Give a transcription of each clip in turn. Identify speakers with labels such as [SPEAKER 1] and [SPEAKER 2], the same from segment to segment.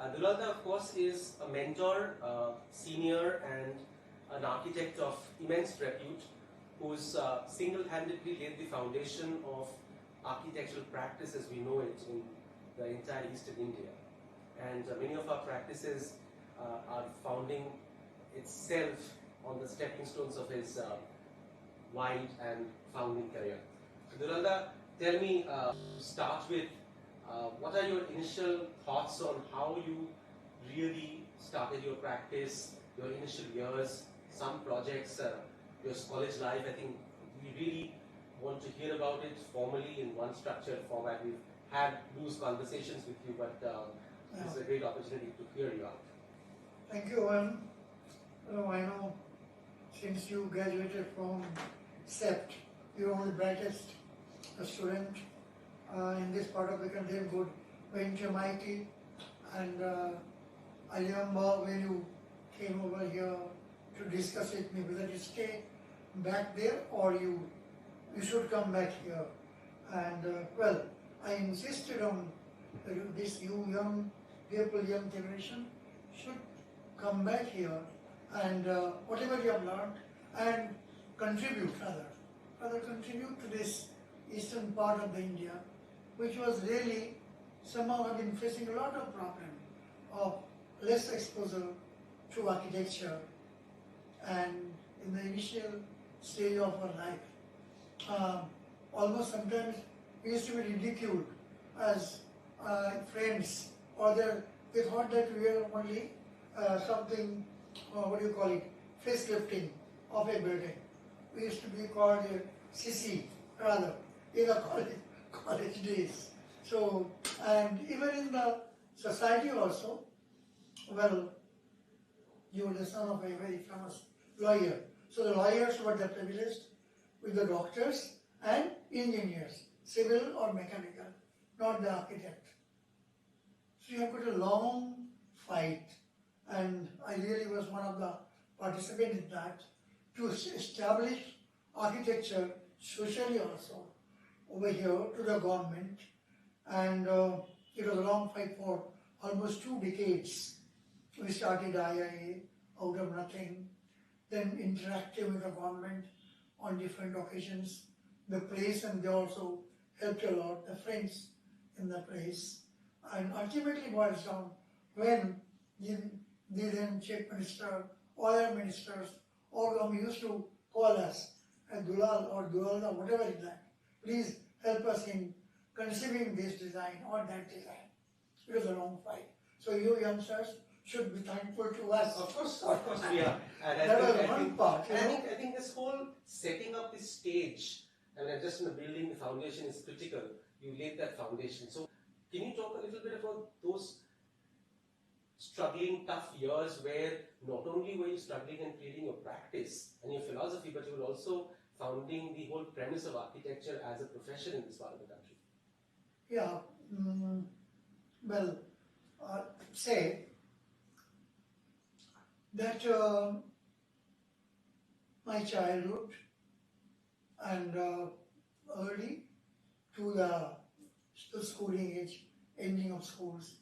[SPEAKER 1] Dulalda, of course, is a mentor, senior, and an architect of immense repute who's single-handedly laid the foundation of architectural practice as we know it in the entire eastern India. And many of our practices are founding itself on the stepping stones of his wide and founding career. So, Dulalda, tell me, to start with, what are your initial thoughts on how you really started your practice, your initial years, some projects, your college life? I think we really want to hear about it formally in one structured format. We've had loose conversations with you, but this is a great opportunity to hear you out.
[SPEAKER 2] Thank you, Owen. I know since you graduated from CEPT, you're one of the brightest student in this part of the country. Good, went to MIT, and I remember when you came over here to discuss with me whether to stay back there or you should come back here. And well, I insisted on this young people, young generation should come back here and whatever you have learned and contribute rather contribute to this eastern part of the India, which was really somehow have been facing a lot of problem of less exposure to architecture and in the initial stage of our life. Almost sometimes we used to be ridiculed as friends, or they thought that we were only something, what do you call it, facelifting of a building. We used to be called a CC rather in the college days. So, and even in the society also, well, you were the son of a very famous lawyer. So the lawyers were the privileged with the doctors and engineers, civil or mechanical, not the architect. So you have got a long fight, and I really was one of the participants in that, to establish architecture socially also over here to the government, and it was a long fight for almost 2 decades. We started IIA out of nothing, then interacting with the government on different occasions, the place, and they also helped a lot, the friends in the place. And ultimately boils down when the then Chief Minister, other ministers, all of them used to call us Dulal or Dulalda, whatever it is, please help us in conceiving this design or that design. It was a long fight. So you youngsters should be thankful to us.
[SPEAKER 1] Of course we are. And
[SPEAKER 2] that was one part.
[SPEAKER 1] I think this whole setting up this stage, and just in the building, the foundation is critical. You laid that foundation. So can you talk a little bit about those struggling, tough years where not only were you struggling and creating your practice and your philosophy, but you were also founding the whole premise of architecture as a profession in this part of the country?
[SPEAKER 2] Yeah, well, say that my childhood and early to the schooling age, ending of schools,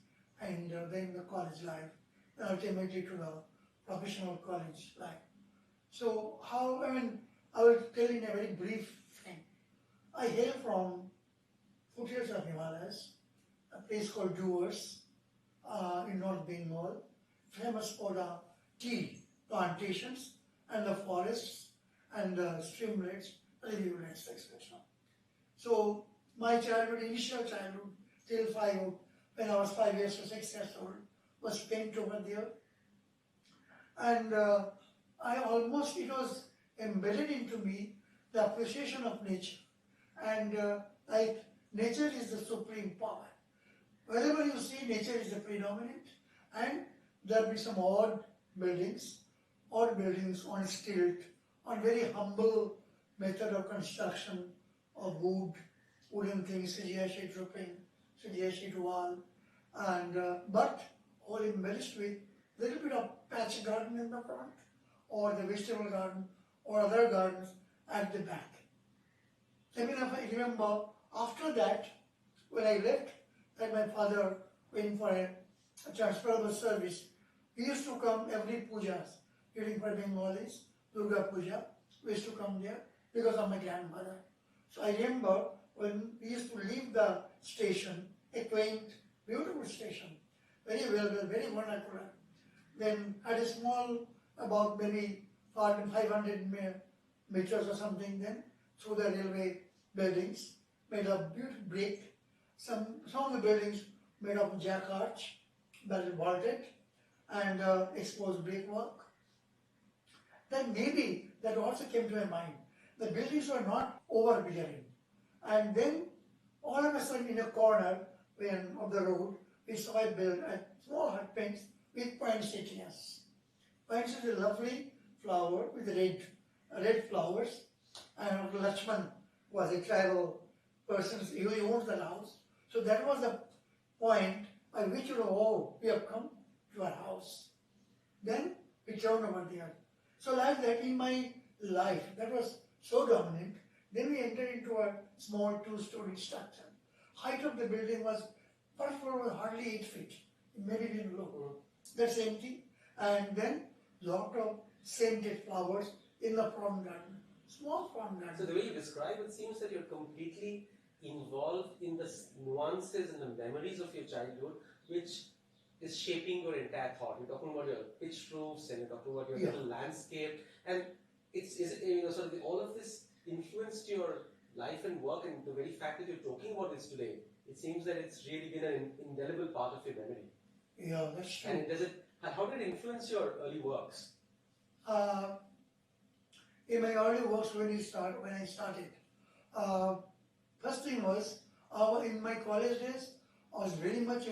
[SPEAKER 2] and then the college life, and ultimately to the professional college life. So how, I will tell in a very brief thing. I hail from foothills of Himalayas, a place called Doers in North Bengal, famous for the tea plantations and the forests and the streamlets, rivulets, etc. So my childhood, initial childhood, till when I was 5 years or 6 years old, was spent over there. And it was embedded into me, the appreciation of nature. And like nature is the supreme power. Wherever you see, nature is the predominant, and there will be some odd buildings on stilt, on very humble method of construction of wooden things, CGI sheet roofing, CGI sheet wall, and but all embellished with a little bit of patch garden in the front, or the vegetable garden, or other gardens at the back. I remember after that, when I left, that my father went for a a transferable service. We used to come every pujas during Bengalis, Durga Puja. We used to come there because of my grandmother. So I remember when we used to leave the station, a quaint, beautiful station, very well, very vernacular. Then had a small, about maybe 500 meters or something then, through the railway buildings, made of beautiful brick. Some of the buildings made of jack arch, that is vaulted, and exposed brickwork. Then maybe that also came to my mind. The buildings were not overbearing. And then all of a sudden in a corner of the road, we saw a small hut paints with poinsettias. Poinsettia is a lovely flower with red flowers. And Lakshman was a tribal person, he owns the house. So that was the point by which we have come to our house. Then we turned over there. So like that in my life, that was so dominant. Then we entered into a small 2-story structure. Height of the building was, first floor was hardly 8 feet, maybe even low. That's empty. And then lot of scented flowers in the front garden, small front garden.
[SPEAKER 1] So the way you describe it seems that you're completely involved in the nuances and the memories of your childhood, which is shaping your entire thought. You're talking about your pitched roofs and you're talking about your little landscape, and all of this influenced your life and work, and the very fact that you're talking about this today, it seems that it's really been an indelible part of your memory.
[SPEAKER 2] Yeah, that's true.
[SPEAKER 1] And how did it influence your early works?
[SPEAKER 2] In my early works when I started, first thing was, in my college days, I was very much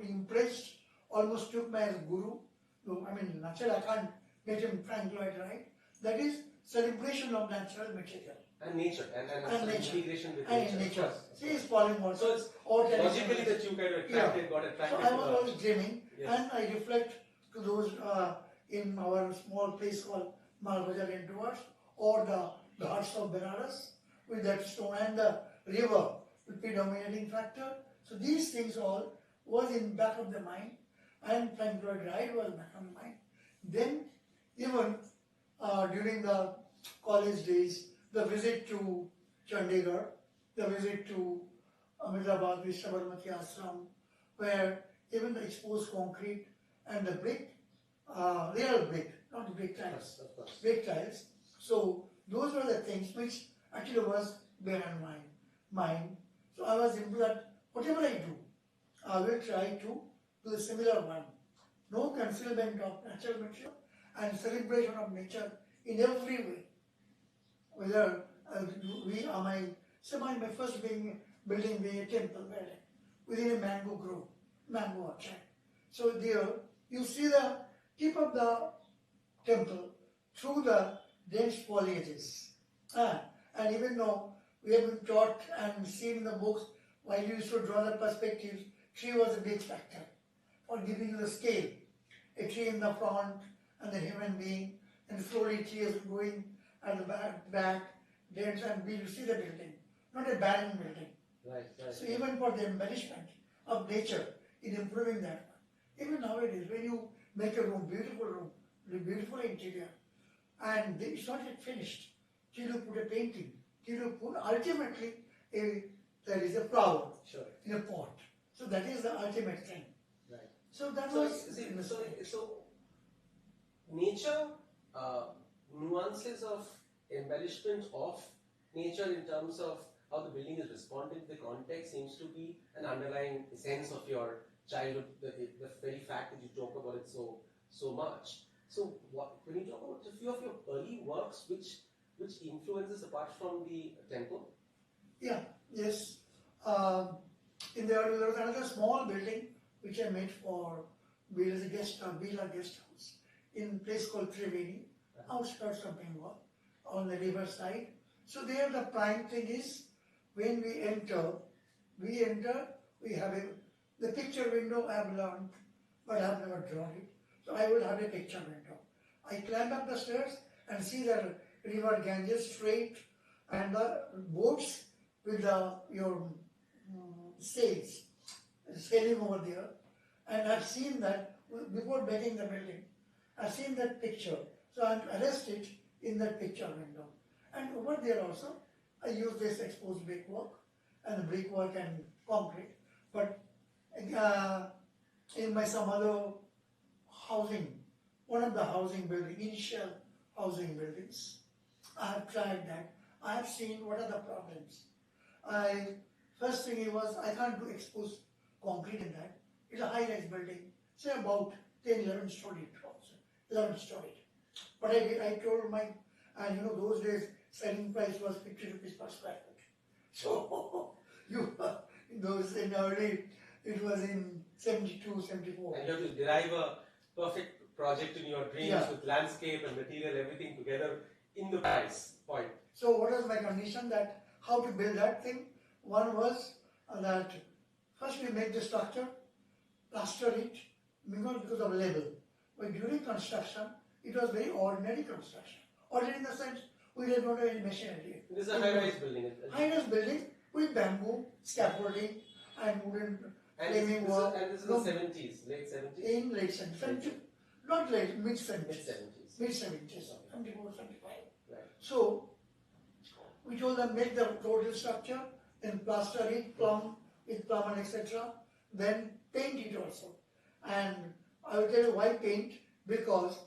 [SPEAKER 2] impressed, almost took me as guru. Naturally I can't get him Frank Lloyd Wright. That is celebration of natural material.
[SPEAKER 1] And nature, and nature. Integration with
[SPEAKER 2] and
[SPEAKER 1] nature.
[SPEAKER 2] See, it's polymorph.
[SPEAKER 1] So it's logically that you kind of got attracted.
[SPEAKER 2] So I was always dreaming, and I reflect to those in our small place called Malbajar indoors, or the Ghats of Benares, with that stone and the river with the dominating factor. So these things all was in back of the mind, and Frank Lloyd Wright was back of the mind. Then even during the college days, the visit to Chandigarh, the visit to Ahmedabad with Sabarmati Ashram, where even the exposed concrete and the brick, real brick, not brick tiles, brick tiles. So those were the things which actually was behind my mind. So I was into that, whatever I do, I will try to do a similar one. No concealment of natural material and celebration of nature in every way. Whether my first building being a temple building within a mango grove, mango orchard. So there you see the tip of the temple through the dense foliages. And even though we have been taught and seen in the books, while you used to draw the perspectives, tree was a big factor for giving you the scale. A tree in the front and the human being, and slowly trees going at the back, dense, and you see the building, not a barren building.
[SPEAKER 1] Right.
[SPEAKER 2] So even for the embellishment of nature in improving that one. Even nowadays, when you make a room, beautiful interior, and it's not yet finished, till you put a painting, till you put ultimately there is a flower in a pot. So that is the ultimate thing.
[SPEAKER 1] Right.
[SPEAKER 2] So that was
[SPEAKER 1] so nature, nuances of embellishment of nature in terms of how the building is responding to the context seems to be an underlying essence of your childhood, the very fact that you talk about it so much. So when you talk about a few of your early works, which influences apart from the temple?
[SPEAKER 2] Yes. There was another small building which I made for Bila guest house in a place called Triveni, outskirts of Bengal, on the river side. So there the prime thing is, when we enter, we have the picture window I have learned, but I have never drawn it. So I will have a picture window. I climb up the stairs and see the river Ganges straight, and the boats with your sails sailing over there. And I've seen that before making the building. I've seen that picture. So I'm arrested in that picture window. And over there also, I use this exposed brickwork and brickwork and concrete. But in my some other housing, one of the housing building, initial housing buildings, I have tried that. I have seen what are the problems. First thing it was, I can't do exposed concrete in that. It's a high-rise building, say about 10, 11 story, 11 story. But I told my, and those days selling price was 50 rupees per square foot. So in early, it was in 72, 74.
[SPEAKER 1] And you have to derive a perfect project in your dreams with landscape and material, everything together in the price point.
[SPEAKER 2] So what was my condition that how to build that thing? One was that first we make the structure, plaster it, because of label. But during construction, it was very ordinary construction. Ordinary in the sense, we did not have any machinery.
[SPEAKER 1] This is a high-rise building.
[SPEAKER 2] High-rise building with bamboo, scaffolding, and wooden framing work.
[SPEAKER 1] And this is the 70s, late 70s?
[SPEAKER 2] In late 70s. Not late, mid-70s.
[SPEAKER 1] Mid-70s.
[SPEAKER 2] Mid-70s, 74, 75.
[SPEAKER 1] Right.
[SPEAKER 2] So, we told them make the total structure, then plaster it, plumb and etc. Then paint it also. And I will tell you why paint, because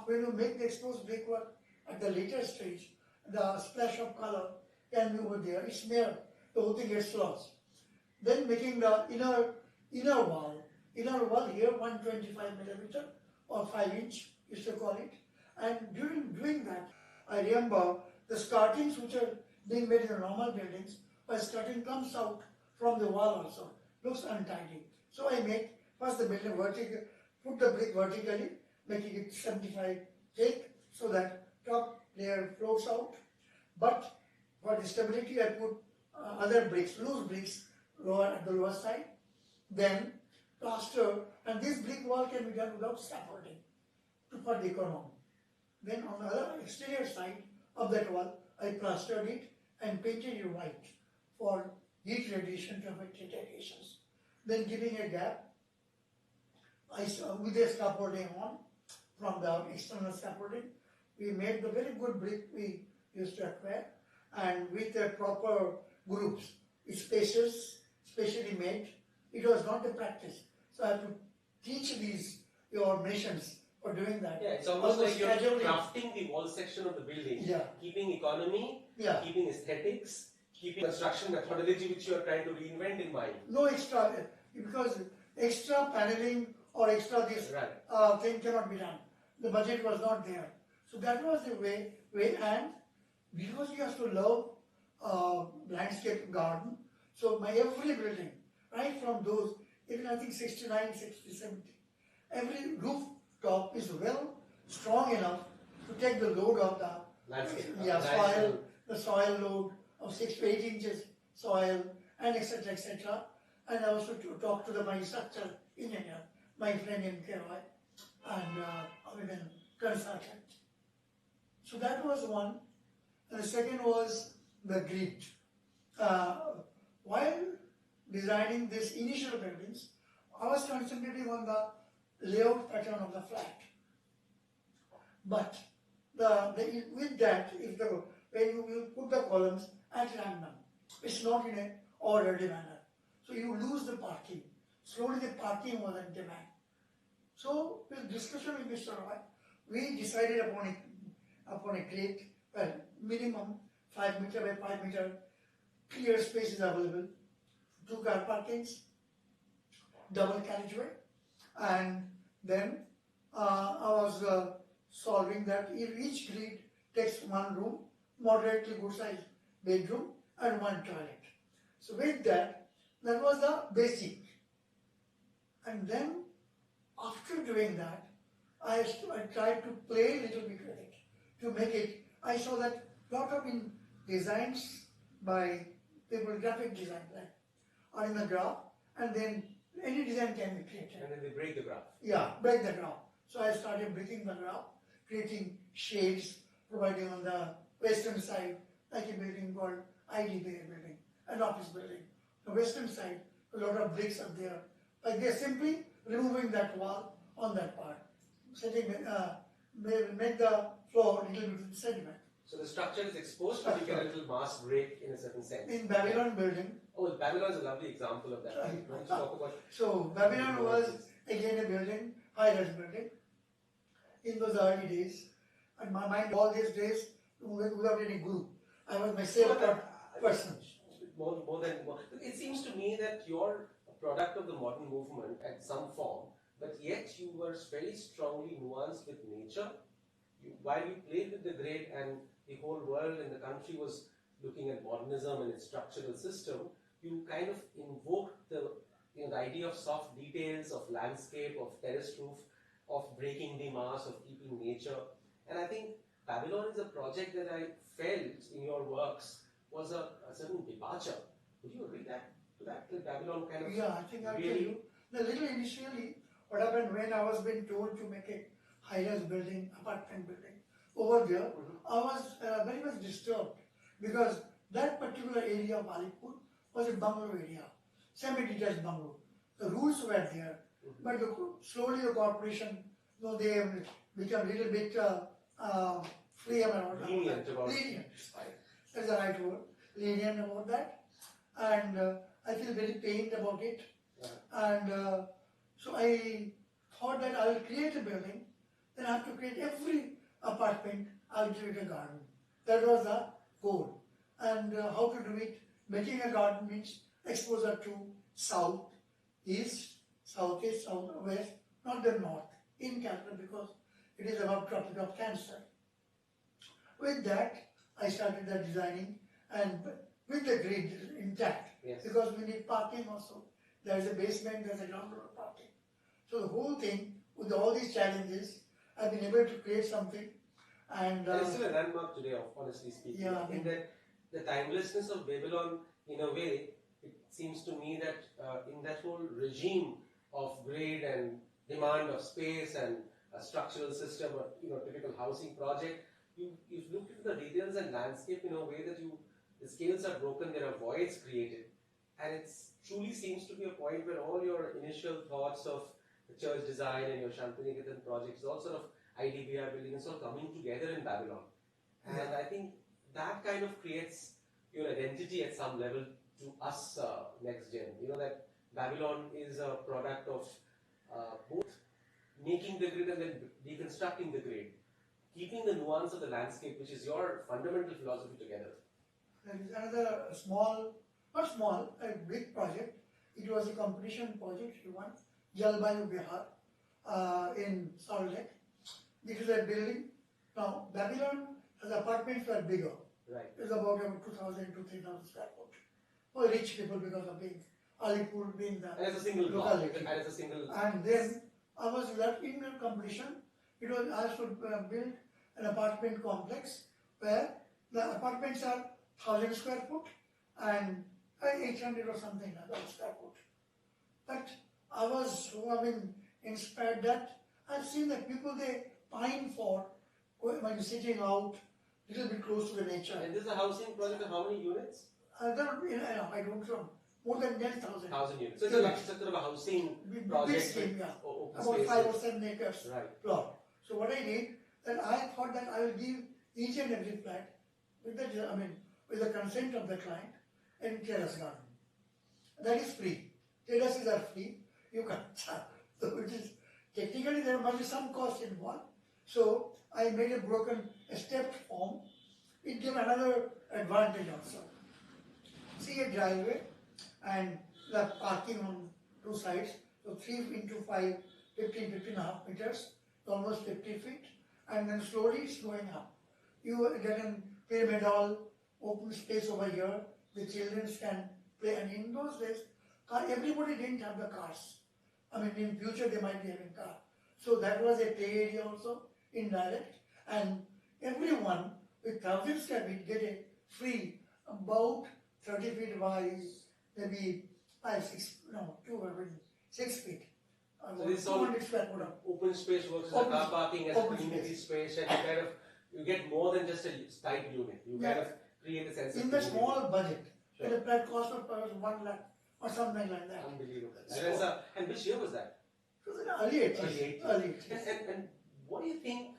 [SPEAKER 2] when you make the exposed brickwork at the later stage, the splash of color can be over there, it's smeared, the whole thing gets lost. Then making the inner wall here 125 millimeter or 5 inch, used to call it. And during doing that, I remember the skirtings which are being made in the normal buildings, but skirting comes out from the wall also, looks untidy. So I make first the building vertical, put the brick vertically, making it 75 thick so that top layer floats out. But for the stability, I put other bricks, loose bricks, at the lower side. Then plaster, and this brick wall can be done without scaffolding for the economy. Then on the other exterior side of that wall, I plastered it and painted it white for heat radiation to avoid radiations. Then giving a gap, with the scaffolding on from the external scaffolding, we made the very good brick we used to acquire, and with the proper groups, spaces, specially made. It was not the practice. So I have to teach your nations for doing that.
[SPEAKER 1] Yeah, it's almost like you're crafting the wall section of the building, keeping economy, keeping aesthetics, keeping construction methodology which you are trying to reinvent in mind.
[SPEAKER 2] No extra, because extra paneling or extra thing cannot be done. The budget was not there. So that was the way, and because you have to love landscape garden, so my every building, right from those, even I think 69, 60, 70, every rooftop is well strong enough to take the load of the soil, the soil load of 6 to 8 inches soil, and etc. etc. And I also to talk to my structural engineer, my friend in Kerala, and even consultant. So that was one. And the second was the grid. While designing these initial buildings, I was concentrating on the layout pattern of the flat. But with that, when you put the columns at random, it's not in an orderly manner. So you lose the parking. Slowly the parking was in demand. So with discussion with Mr. Roy, we decided upon a great, minimum 5 meter by 5 meter clear space is available, 2 car parkings, double carriageway, and then I was solving that each grid takes 1 room, moderately good size bedroom, and 1 toilet. So with that was the basic. And then after doing that, I tried to play a little bit with it to make it. I saw that lot of designs by people, graphic design, are in the graph, and then any design can be created.
[SPEAKER 1] And then they break the graph.
[SPEAKER 2] Yeah, break the graph. So I started breaking the graph, creating shades, providing on the western side, like a building called IDB building, an office building. The western side, a lot of bricks are there. Like they're simply removing that wall on that part, make the floor a little bit sediment.
[SPEAKER 1] So the structure is exposed, but you get a little mass break in a certain sense.
[SPEAKER 2] In Babylon building.
[SPEAKER 1] Oh, Babylon is a lovely example of that. Why don't you talk about?
[SPEAKER 2] So Babylon was again a building, high-rise building, in those early days. And my mind all these days without any guru. I was myself a person.
[SPEAKER 1] It seems to me that you're a product of the modern movement at some form, but yet you were very strongly nuanced with nature. While you played with the grade and the whole world and the country was looking at modernism and its structural system, you kind of invoked the idea of soft details, of landscape, of terraced roof, of breaking the mass, of keeping nature. And I think Babylon is a project that I felt in your works was a certain departure. Would you agree to that? That Babylon kind of...
[SPEAKER 2] Yeah, I think I'll tell you. The little initially, what happened when I was being told to make a high-rise building, apartment building, over there, I was very much disturbed because that particular area of Alipur was a bungalow area, semi-detached bungalow. The rules were there, but slowly the corporation, they have become a little bit free about
[SPEAKER 1] lenient about
[SPEAKER 2] lenient. That's the right word. Lenient about that, and I feel very pained about it. And so I thought that I will create a building, then I have to create every apartment, I will create a garden. That was the goal. And how to do it? Making a garden means exposure to south, east, southeast, southwest, not the north, in Calcutta because it is about Tropic of Cancer. With that, I started the designing and with the grid intact, because we need parking also. There is a basement, there is a ground floor parking. So the whole thing, with all these challenges, I've been able to create something. And
[SPEAKER 1] it's still a landmark today, honestly speaking.
[SPEAKER 2] Yeah,
[SPEAKER 1] I think that the timelessness of Babylon, in a way, it seems to me that in that whole regime of grade and demand of space and a structural system, a typical housing project, you've looked into the details and landscape in a way that the scales are broken, there are voids created. And it truly seems to be a point where all your initial thoughts of the church design and your Shantiniketan projects, all sort of IDBR building is all coming together in Babylon. And I think that kind of creates your identity at some level to us next gen. That Babylon is a product of both making the grid and then deconstructing the grid, keeping the nuance of the landscape, which is your fundamental philosophy, together.
[SPEAKER 2] There is another not small, a big project. It was a competition project, we won, Jalbayu Bihar in Salt Lake. This is a building. Now, Babylon, as apartments were bigger.
[SPEAKER 1] Right.
[SPEAKER 2] It's about 2,000 to 3,000 square foot. For rich people because of being Alipur being the
[SPEAKER 1] and as a single
[SPEAKER 2] locality.
[SPEAKER 1] block, and as a single.
[SPEAKER 2] And then I was left in a competition. It was asked to build an apartment complex where the apartments are 1,000 square foot and 800 or something like that square foot. But I was inspired that I've seen that people, they pine for when sitting out a little bit close to the nature.
[SPEAKER 1] And this is a housing project of how many units?
[SPEAKER 2] I don't know, more than 10,000.
[SPEAKER 1] 1,000 units. So it's sort of a housing project.
[SPEAKER 2] Big scheme, yeah.
[SPEAKER 1] Open
[SPEAKER 2] About
[SPEAKER 1] space
[SPEAKER 2] 5 or 7 acres
[SPEAKER 1] right.
[SPEAKER 2] plot. So what I did, that I thought that I will give each and every flat with the consent of the client and terrace garden. That is free. Terraces are free. You can charge. So it is technically there must be some cost involved. So I made a stepped form. It gave another advantage also. See a driveway and the parking on two sides. So 3 into 5, 15.5 meters, almost 50 feet, and then slowly it's going up. You get a pyramidal open space over here. The children can play, and in those days, everybody didn't have the cars. In future they might be having car. So that was a play area also, indirect, and everyone with 1,000 square feet get a free about 30 feet by maybe 6 feet.
[SPEAKER 1] So this all open space works as a car parking, as a community space, and you get more than just a type unit. You kind of create a sense of
[SPEAKER 2] in the small budget. Sure. The cost of 1 lakh or something like that.
[SPEAKER 1] Unbelievable. And which year was that?
[SPEAKER 2] It was in early 80s.
[SPEAKER 1] Early 80s.
[SPEAKER 2] Early 80s.
[SPEAKER 1] And what do you think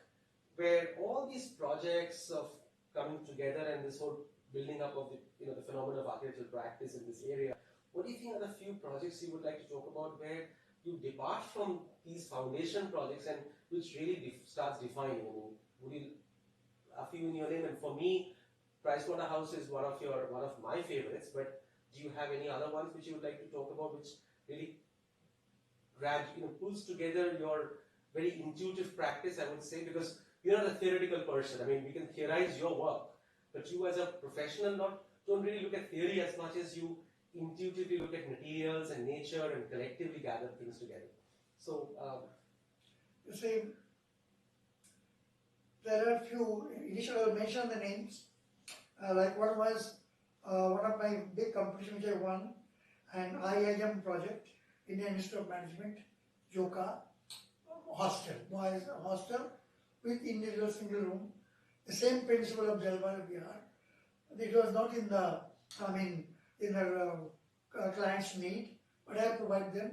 [SPEAKER 1] where all these projects of coming together and this whole building up of the phenomenon of architectural practice in this area, what do you think are the few projects you would like to talk about where you depart from these foundation projects and which really starts defining? I mean, would you a few in your name? And for me, Pricewaterhouse is one of my favorites. But do you have any other ones which you would like to talk about, which really pulls together your very intuitive practice? I would say, because you're not a theoretical person. I mean, we can theorize your work, but you as a professional don't really look at theory as much as you intuitively look at materials and nature and collectively gather things together. So,
[SPEAKER 2] you see, there are a few, initially I will mention the names, like one was one of my big competitions which I won, an IIM project, Indian Institute of Management, Joka, hostel, boys hostel with individual single room, the same principle of Jalwara Bihar. It was not in the, in the client's need, but I provide them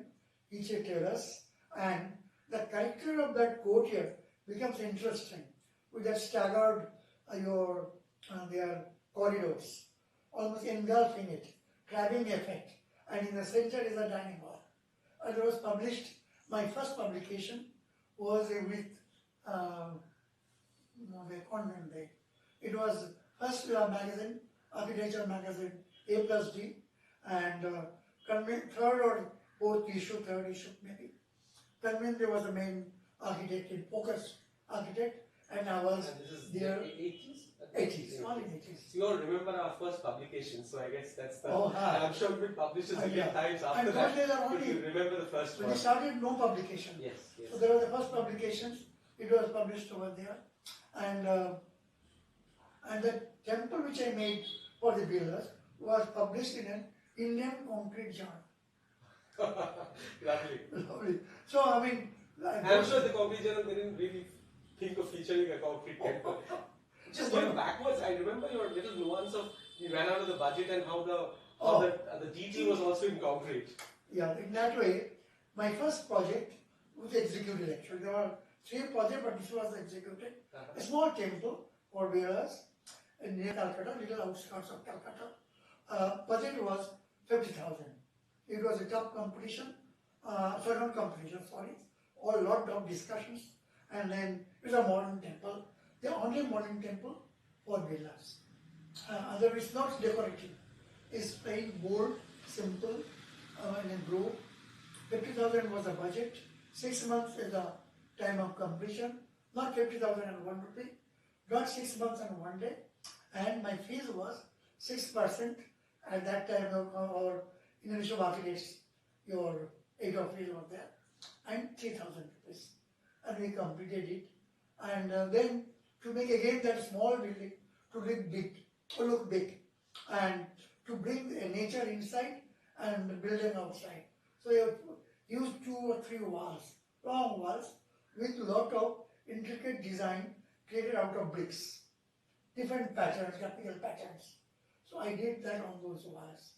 [SPEAKER 2] each a terrace, and the character of that courtyard becomes interesting with that staggered their corridors, almost engulfing it, crabbing effect, and in the center is a dining hall. And it was published, my first publication was with it was first magazine, architecture magazine, A+D, and third or third issue maybe. Convent was the main architect in focus architect, and I was there. 80s, all in 80s.
[SPEAKER 1] So you all remember our first publication, so I guess that's the.
[SPEAKER 2] Oh,
[SPEAKER 1] I'm sure we published it many times after
[SPEAKER 2] and
[SPEAKER 1] that.
[SPEAKER 2] If
[SPEAKER 1] you remember the first
[SPEAKER 2] when
[SPEAKER 1] one.
[SPEAKER 2] we started, no publication.
[SPEAKER 1] Yes, yes.
[SPEAKER 2] So there were the first publications. It was published over there, and the temple which I made for the builders was published in an Indian concrete journal.
[SPEAKER 1] Lovely.
[SPEAKER 2] Lovely. So I mean,
[SPEAKER 1] I'm sure the concrete journal didn't really think of featuring a concrete temple. Just going backwards, I remember your little nuance of you ran out of the budget and how the DT was also in concrete.
[SPEAKER 2] Yeah, in that way, my first project was executed actually. There were 3 projects, but this was executed. A small temple for bearers near Calcutta, little outskirts of Calcutta. Budget was 50,000. It was a tough competition, not competition, sorry, or lot of discussions, and then it was a modern temple. The only modern temple for villas. Otherwise, it's not decorative. It's plain, bold, simple, in a grove. 50,000 was the budget. 6 months is the time of completion. Not 50,000 and 1 rupee. Got 6 months and 1 day. And my fees was 6% at that time of our Institute of Architects. Your 8 of fees was there. And 3,000 rupees. And we completed it. And then to make again that small building to look big, and to bring the nature inside and the building outside. So you use 2 or 3 walls, long walls, with lot of intricate design created out of bricks, different patterns, graphical patterns. So I did that on those walls.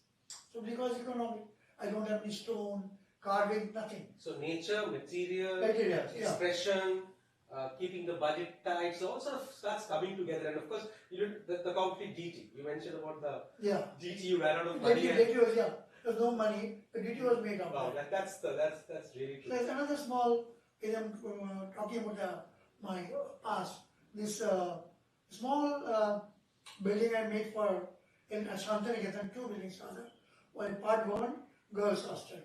[SPEAKER 2] So because economic, I don't have any stone, carving, nothing.
[SPEAKER 1] So nature, material, expression. Keeping the budget tight, so all sort of starts coming together, and of course, the concrete DT. You mentioned about the DT. You ran out of money.
[SPEAKER 2] DT was there's no money. The DT was made up.
[SPEAKER 1] Wow, that's really true.
[SPEAKER 2] So there's another small. I'm talking about my past. This small building I made for in Shantiniketan, 2 buildings rather. One part 1, girls' hostel.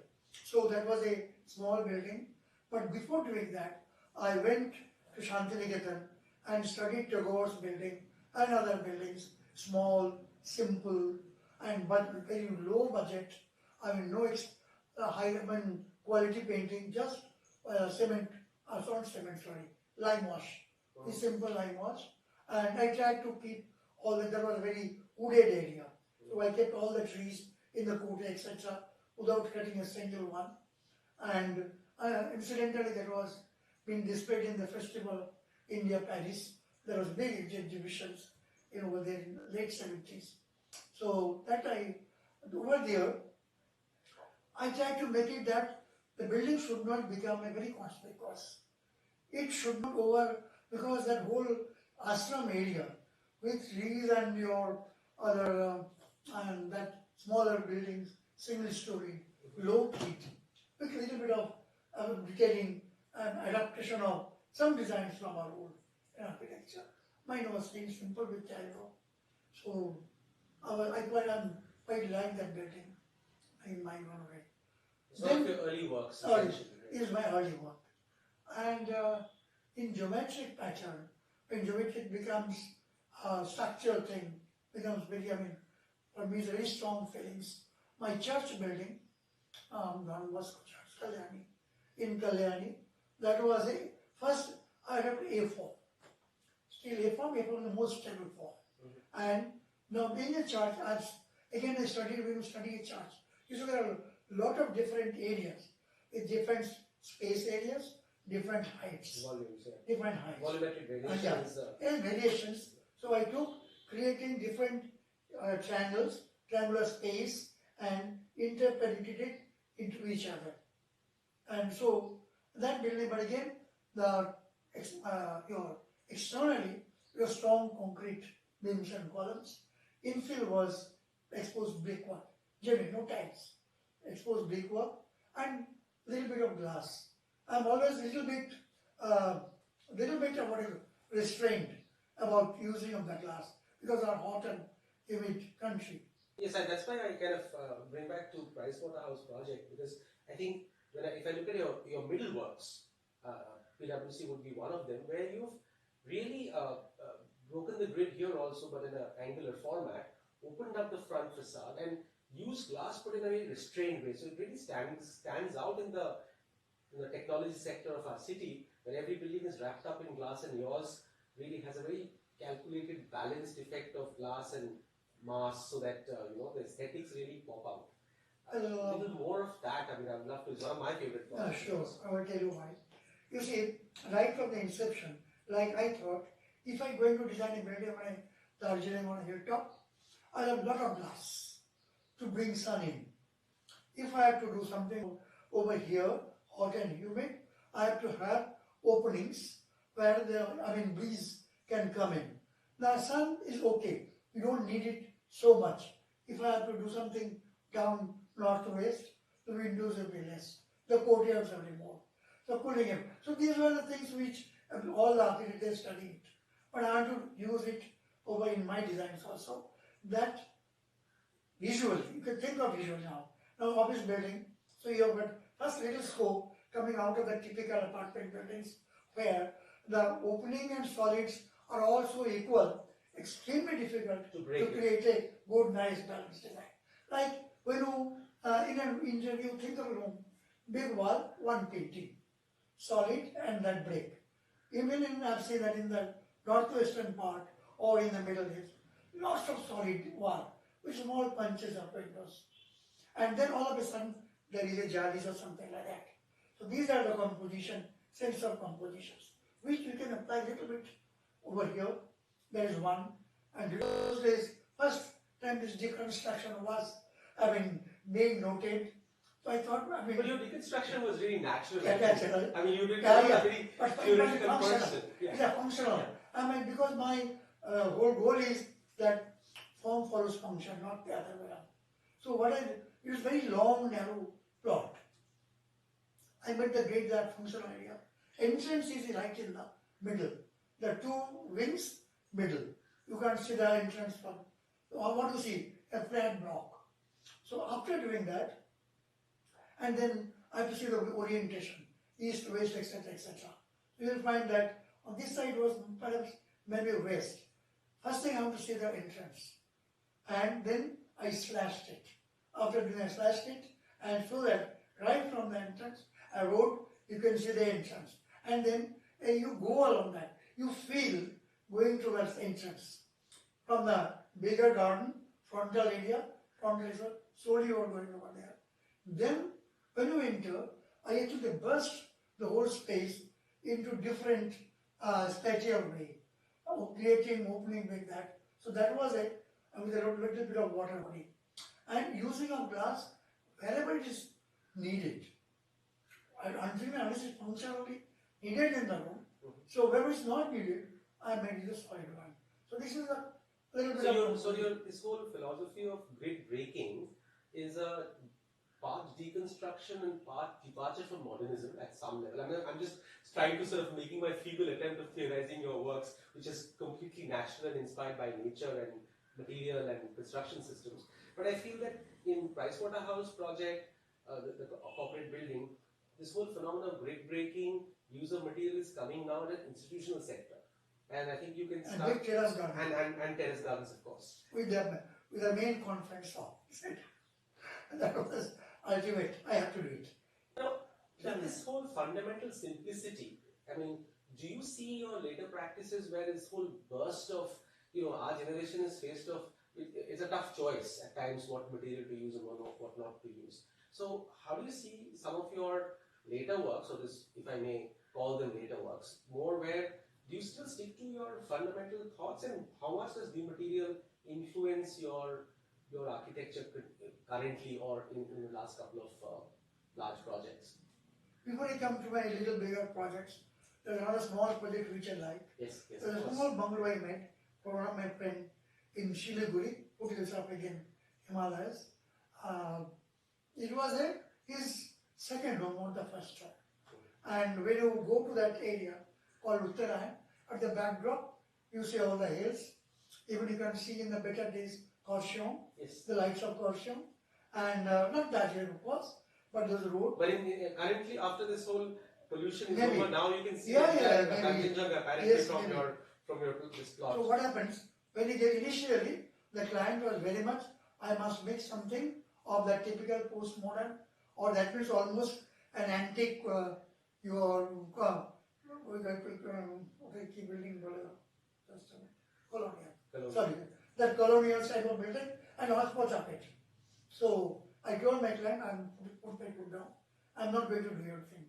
[SPEAKER 2] So that was a small building. But before doing that, I went to Shantiniketan and studied Tagore's building and other buildings, small, simple, and but very low budget. I mean, no quality painting, just cement, lime wash. The simple lime wash. And I tried to keep all that was a very wooded area. So I kept all the trees in the court, etc., without cutting a single one. And incidentally, that was being displayed in the Festival India Paris. There was big exhibitions over there in the late 70s. So that over there, I tried to make it that the building should not become a very conspicuous. It should not over, because that whole ashram area with trees and your other and that smaller buildings, single story, low heat, with a little bit of detailing and adaptation of some designs from our old architecture. Mine was staying simple with Cairo. So I quite like that building in my own way.
[SPEAKER 1] It's one of your early works,
[SPEAKER 2] Early,
[SPEAKER 1] essentially.
[SPEAKER 2] is my early work. And in geometric pattern, when geometric becomes a structural thing, becomes very, for me, it's very strong feelings. My church building, one was Church Kalyani. In Kalyani, that was a first I had A4. Still A4 the most stable form. And now being a church, we will study a church. So there are a lot of different areas with different space areas, different heights.
[SPEAKER 1] Volumes, yeah.
[SPEAKER 2] Different heights.
[SPEAKER 1] Volumetric variations.
[SPEAKER 2] Variations. So I took creating different triangles, triangular space, and interpreted it into each other. And so that building, but again, externally, your strong concrete beams and columns. Infill was exposed brickwork, generally no tiles, exposed brickwork, and little bit of glass. I'm always little bit restrained about using of the glass because our hot and humid country.
[SPEAKER 1] Yes, and that's why I kind of bring back to Pricewaterhouse project, because I think if I look at your middle works, PwC would be one of them, where you've really broken the grid here also, but in an angular format, opened up the front facade and used glass but in a very restrained way. So it really stands out in the technology sector of our city, where every building is wrapped up in glass, and yours really has a very calculated, balanced effect of glass and mass, so that the aesthetics really pop out. A little more of that. I would love to. It's one of my favorite projects.
[SPEAKER 2] Sure, I will tell you why. You see, right from the inception, like I thought, if I'm going to design a building on a Darjeeling on a hilltop, I have a lot of glass to bring sun in. If I have to do something over here, hot and humid, I have to have openings where breeze can come in. Now sun is okay, you don't need it so much. If I have to do something down north to west, the windows will be less, the courtyards will be more. So cooling it. So these were the things which all the architects studied. But I want to use it over in my designs also. That visually, you can think of visual now. Now office building, so you have got first little scope coming out of the typical apartment buildings where the opening and solids are also equal, extremely difficult to create a good, nice, balanced design. Like when you, in an interview, think of a room, big wall, one painting, solid and that brick. Even I've seen that in the northwestern part or in the Middle East, lots of solid wall with small punches of windows. And then all of a sudden, there is a jalis or something like that. So these are the composition, sense of compositions, which you can apply a little bit over here. There is one. And those days, first time this deconstruction was, being noted. So I thought,
[SPEAKER 1] But your deconstruction was really natural.
[SPEAKER 2] Natural.
[SPEAKER 1] You did not a very theoretical person.
[SPEAKER 2] Yeah, functional. Because my whole goal is that form follows function, not the other way around. So it was very long, narrow plot. I made the great that functional area. Entrance is right in the middle. The two wings, middle. You can't see the entrance from. What you see? A flat block. So after doing that, and then I have to see the orientation, east, west, etc., etc. You will find that on this side was perhaps maybe west. First thing I want to see the entrance. And then I slashed it. After doing I slashed it, and so that right from the entrance, I wrote, you can see the entrance. And then you go along that. You feel going towards the entrance. From the bigger garden, frontal area, slowly you are going over there. Then, when you enter, I actually burst the whole space into different spatial way, creating opening like that. So that was it, with a little bit of water body. And using of glass wherever it is needed. until and unless it's functionally needed in the room. So where it's not needed, I made it a solid one. So this is a little bit
[SPEAKER 1] This whole philosophy of grid breaking is a part deconstruction and part departure from modernism at some level. I mean, I'm just trying to sort of making my feeble attempt of theorizing your works, which is completely natural and inspired by nature and material and construction systems. But I feel that in Pricewaterhouse project, the corporate building, this whole phenomenon of grid breaking, use of material is coming now in an institutional sector. And I think you can start...
[SPEAKER 2] And big terrace gardens.
[SPEAKER 1] And terrace gardens, of course.
[SPEAKER 2] With the main conference hall. That was ultimate. I have to do it.
[SPEAKER 1] Now, this whole fundamental simplicity, I mean, do you see your later practices where this whole burst of, our generation is faced of, it's a tough choice at times what material to use and what not to use. So how do you see some of your later works, or this, if I may call them later works, more where do you still stick to your fundamental thoughts, and how much does new material influence your architecture currently or in the last couple of large projects?
[SPEAKER 2] Before I come to my little bigger projects, there's another small project which I like.
[SPEAKER 1] Yes.
[SPEAKER 2] There's a small bungalow I made for one of my friend in Siliguri, put this up again, Himalayas. It was his second home, not the first one. And when you go to that area called Uttarayan, at the backdrop, you see all the hills. Even you can see in the better days, Corsium,
[SPEAKER 1] Yes.
[SPEAKER 2] the lights of Corsium. And not that hill, of course, but there's a road.
[SPEAKER 1] But currently, after this whole pollution is
[SPEAKER 2] Maybe.
[SPEAKER 1] over, now you can see
[SPEAKER 2] Kanchenjunga,
[SPEAKER 1] apparently
[SPEAKER 2] yes,
[SPEAKER 1] from
[SPEAKER 2] maybe.
[SPEAKER 1] your this plot.
[SPEAKER 2] So what happens, when he gave initially, the client was very much, I must make something of that typical postmodern, or that means almost an antique, keep building, colonial. Sorry, that colonial type of building and hotspot of it. So I told my client, put my foot down, I'm not going to do your thing.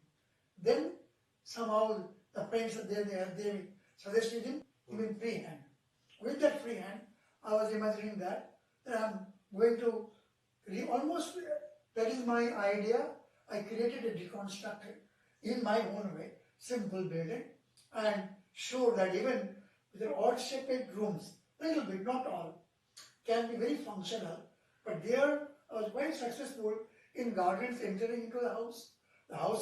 [SPEAKER 2] Then somehow the friends they suggested him giving free hand. With that free hand, I was imagining that I'm going to almost, that is my idea. I created a deconstructed in my own way, simple building, and show that even with the odd shaped rooms, little bit, not all, can be very functional. But there I was quite successful in gardens entering into the house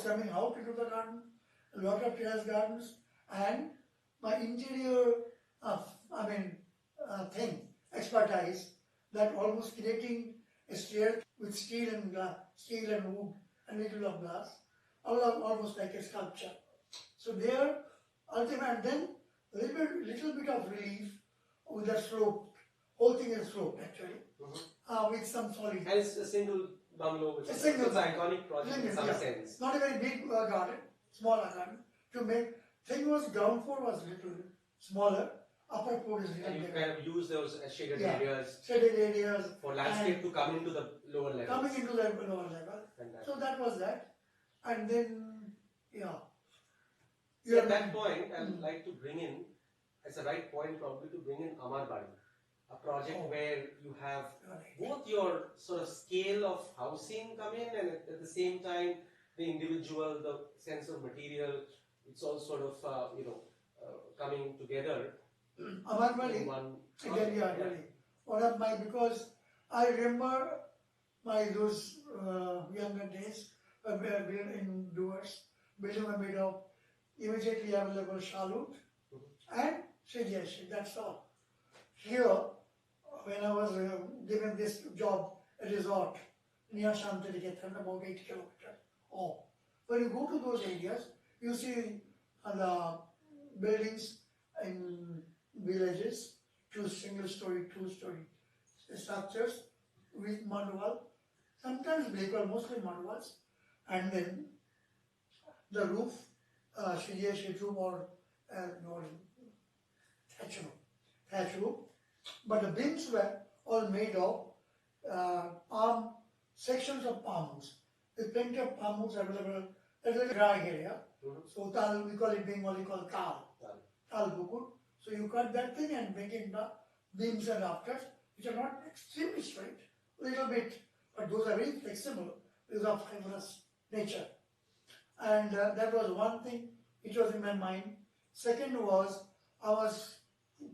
[SPEAKER 2] coming out into the garden, a lot of terrace gardens, and my interior expertise, that almost creating a stair with steel and wood and little of glass, almost like a sculpture. So there, ultimately, and then little bit of relief with the slope. Whole thing is sloped actually, with some solid.
[SPEAKER 1] And it's a single bungalow, which is an iconic project in some sense.
[SPEAKER 2] Not a very big garden, smaller garden. To make, thing was ground floor was little smaller, upper floor is little
[SPEAKER 1] And you
[SPEAKER 2] bigger.
[SPEAKER 1] kind of use those shaded areas for landscape to come into the lower level.
[SPEAKER 2] Coming into the lower level. So that was that. And then,
[SPEAKER 1] So at that point, I would like to bring in, as a right point probably, to bring in Amar Badi, a project where you have both your sort of scale of housing come in, and at the same time the individual, the sense of material, it's all sort of coming together.
[SPEAKER 2] Amar Badi, really. One of my, because I remember those younger days in doers, building were made of immediately available shallot and suggestion, that's all. Here, when I was given this job, a resort near Shantiriketan, about 8 kilometers off. When you go to those areas, you see the buildings in villages, single-story, two-story structures with mud wall, sometimes brick wall, mostly mud walls, and then the roof, sheet roof or thatch roof. But the beams were all made of sections of palms. With plenty of palms available. That is a dry area. So tal, we call it Bengali called tal bukur. So you cut that thing and make it the beams and rafters, which are not extremely straight, a little bit, but those are very flexible because of fibrous nature. And that was one thing which was in my mind. Second was, I was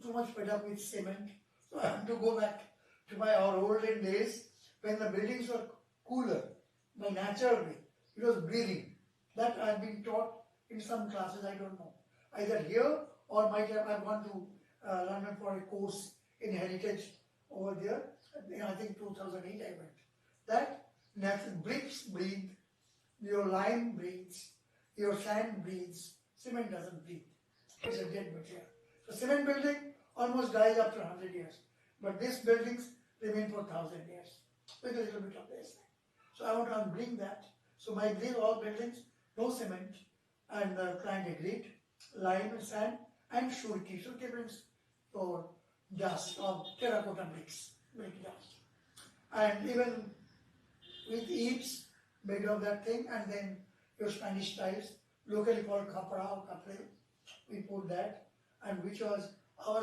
[SPEAKER 2] too much fed up with cement, so I had to go back to our olden days when the buildings were cooler by natural way. It was breathing. That I have been taught in some classes, I don't know. Either here or might have gone to London for a course in heritage over there. I think 2008 I went. That natural bricks breathe, your lime breathes, your sand breathes, cement doesn't breathe. It's a dead material. So cement building almost dies after 100 years. But these buildings remain for 1,000 years with a little bit of this. So I want to bring that. So my these all buildings, no cement, and the client agreed, lime, sand, and shurki. Shurki means or dust or terracotta bricks, brick dust. And even with eaves made of that thing, and then your Spanish tiles, locally called capra or capre, we put that, and which was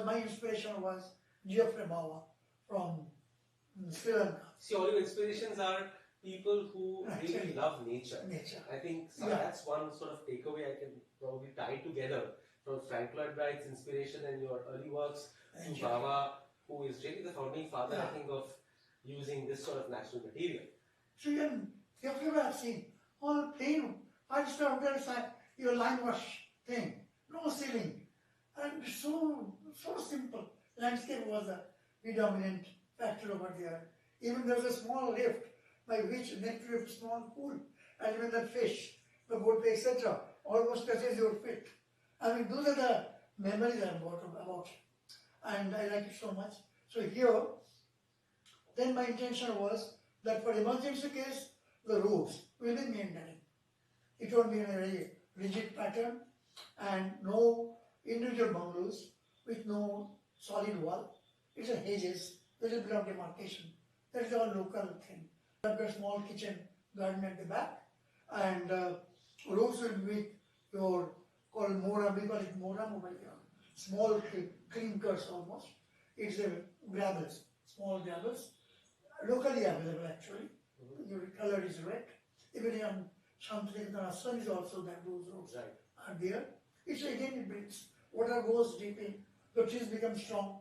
[SPEAKER 2] my inspiration was Geoffrey Bawa from Sri Lanka.
[SPEAKER 1] See, all your inspirations are people who really
[SPEAKER 2] Actually,
[SPEAKER 1] love nature.
[SPEAKER 2] Nature.
[SPEAKER 1] I think
[SPEAKER 2] Yeah.
[SPEAKER 1] that's one sort of takeaway I can probably tie together from Frank Lloyd Wright's inspiration and your early works to
[SPEAKER 2] Nature.
[SPEAKER 1] Bawa, who is really the founding father, I
[SPEAKER 2] Yeah.
[SPEAKER 1] think, of using this sort of natural material.
[SPEAKER 2] So even Geoffrey Bawa seen all plain 5-star hotel side, your line wash thing, no ceiling, and so simple. Landscape was a predominant factor over there. Even there was a small lift by which next to a small pool, and even the fish, the boat, etc., almost touches your feet. I mean, those are the memories I'm about, and I like it so much. So here, then my intention was that for emergency case, the roads will be meandering. It won't be in a very rigid pattern, and no individual bungalows with no solid wall. It's a hedges, little bit of demarcation. That is our local thing. I've got a small kitchen garden at the back, and roads will be with your called mora, we call it mora over here. Small clinkers almost. It's a gravels, small gravels, locally available actually. Your color is red. Even on Shantinikantana sun is also that those roads
[SPEAKER 1] Right.
[SPEAKER 2] are there. It's again it brings water goes deep in, the trees become strong.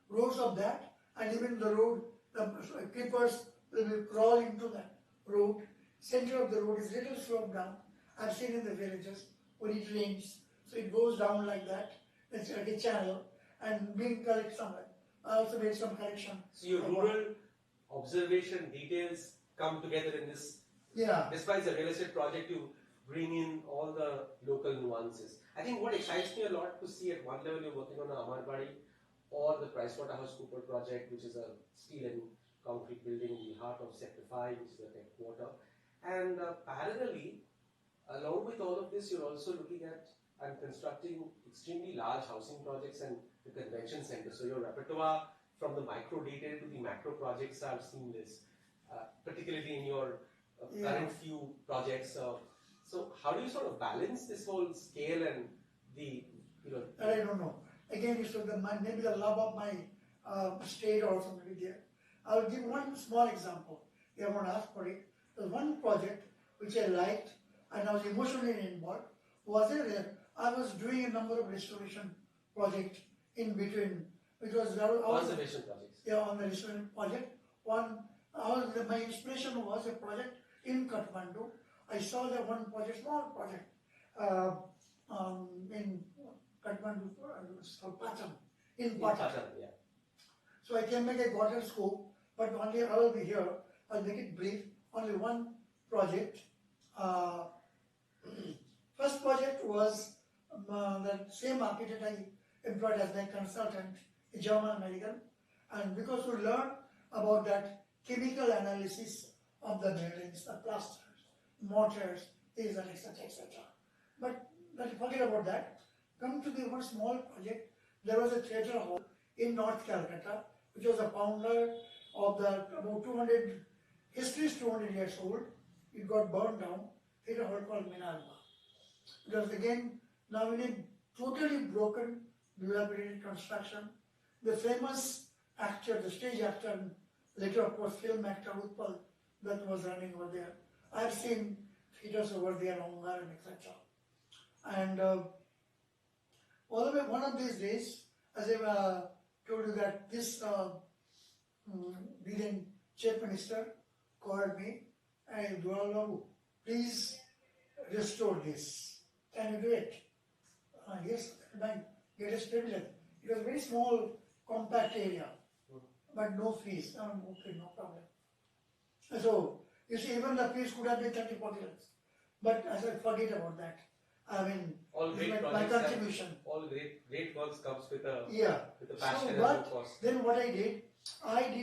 [SPEAKER 2] Roads of that, and even the road, the creepers will crawl into that road. Center of the road is little sloped down. I've seen in the villages when it rains, so it goes down like that. It's like a channel, and being collected somewhere. I also made some collection.
[SPEAKER 1] So your rural observation details come together in this.
[SPEAKER 2] Yeah.
[SPEAKER 1] Despite the real estate project, you bring in all the local nuances. I think what excites me a lot to see at one level you're working on the Amarbadi or the PricewaterhouseCoopers project, which is a steel and concrete building in the heart of Sector 5, which is the tech quarter. And parallelly, along with all of this, you're also looking at and constructing extremely large housing projects and the convention center. So your repertoire from the micro detail to the macro projects are seamless, particularly in your current few projects. So how do you sort of balance this whole scale and the,
[SPEAKER 2] I don't know. Again, it's maybe the love of my state also maybe there. I'll give one small example. You haven't asked for it. There's one project which I liked and I was emotionally involved. I was doing a number of restoration projects in between.
[SPEAKER 1] conservation projects.
[SPEAKER 2] Yeah, on the restoration project. My inspiration was a project in Kathmandu. I saw that one project, small project, in Kathmandu, it's called Pacham, in Pacham.
[SPEAKER 1] Yeah.
[SPEAKER 2] So I can make a quarter scope, but only I will be here. I'll make it brief. Only one project. First project was the same architect I employed as my consultant, a German American, and because we learned about that chemical analysis of the buildings, the plasters, mortars, these and etc. etc. But forget about that. Come to the one small project. There was a theatre hall in North Calcutta, which was a founder of the about 200. History is 200 years old. It got burned down. Theatre hall called Minarva. It was again now in a totally broken, dilapidated construction. The famous actor, the stage actor, and later of course film actor Utpal, that was running over there. I've seen theatres over there longer and etc. And all the way, one of these days, as I told you that this then Chief Minister called me and Dwalababu, please restore this. Can you do it? Yes, my greatest privilege. It was a very small, compact area, but no fees. Okay, no problem. So, you see, even the fees could have been 30, 40 lakhs. But I said, forget about that. I mean,
[SPEAKER 1] all great
[SPEAKER 2] my
[SPEAKER 1] projects
[SPEAKER 2] contribution.
[SPEAKER 1] All great works comes with a passion
[SPEAKER 2] So,
[SPEAKER 1] and no cost.
[SPEAKER 2] then what I did